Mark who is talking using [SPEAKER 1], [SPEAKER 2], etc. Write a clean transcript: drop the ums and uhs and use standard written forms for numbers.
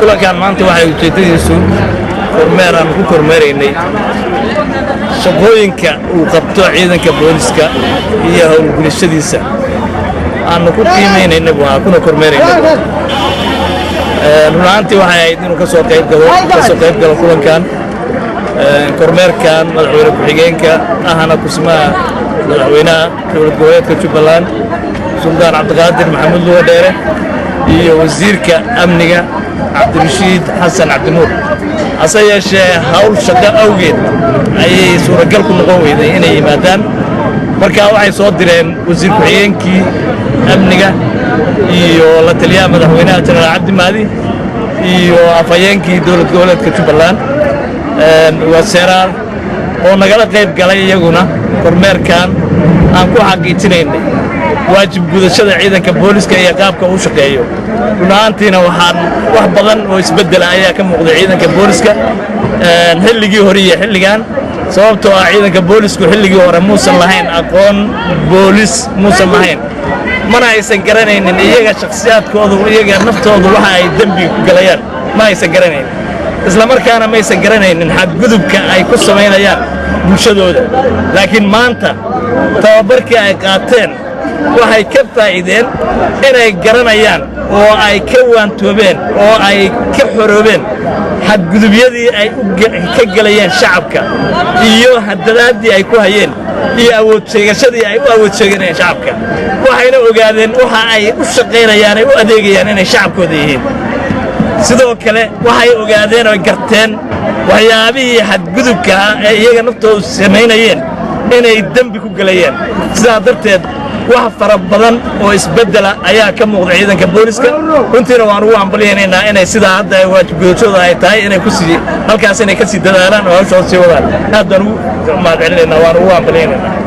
[SPEAKER 1] كل كان مانتي واحد يجتيسو كورميران كورميريني shaqooyinka uu qabto ciidanka booliska iyo howlgulashadiisa aanu ku qiimeynayna kuna kormeerayna runtii waxay ahayd inuu ka soo qayb galo kulankan kormeerkan madaxweyne ku-xigeenka ahana kusmaha madaxweynaha dowlad goboleedka Jubbaland Suldaan Cabdiqaadir Maxamed Luga Dheere iyo wasiirka amniga Cabdirashiid Xasan Cabdinuur ase yeeshee hawl shaqo awgeed ayay suuragal ku noqon weyday inay yimaadaan markaa waxay soo direen wasiir ku-xigeenkii amniga iyo la taliyaha madaxweynaha Jenaraal Cabdi Mahdi iyo afhayeenkii dowlad goboleedka Jubbaland wasaaraha oo nagala qayb galay iyaguna kormeerkan aan ku xaqiijinaynay waajib gudashada ciidanka booliska iyo qaabka uu shaqeeyo runtiina waxaan wax badan oo isbedel ayaa ka muuqday ciidanka booliska xilligii hore iyo xilligan sababtoo ah ciidanka boolisku xilligii hore muusan lahayn aqoon boolis muusan lahayn mana aysan garanaynin iyaga shakhsiyaadkooda iyaga naftooda waxa ay dambi ku galayaan ma aysan garanaynin isla markaana ma aysan garanaynin xadgudubka ay ku sameynayaan bulshadooda laakiin maanta tababarkii ay qaateen waxay ka faa'iideen inay garanayaan oo ay ka waantoobeen oo ay ka xoroobeen xadgudubyadii ay ka galayeen shacabka iyo haddadaadii ay ku hayeen iyo awood sheegashadii ay u awood sheeganayeen shacabka waxayna ogaadeen waxa ay u shaqaynayaan ay u adeegayaan inay shacabkooda yihiin sidoo kale waxay ogaadeen oo garteen waxyaabihii xadgudubka ee iyaga naftoodu sameynayeen inay dambi ku galayeen sidaa darteed wax fara badan oo isbedela ayaa ka muuqda ciidanka booliska runtiina waan ugu hambalyeynaa inay sidaa hadda waajib gudashada ay tahay inay ku sii halkaas inay ka sii dadaalaan oo hawsha sii wadaan aad baan ugu mahadcelinaynaa waan ugu hambalyeynaa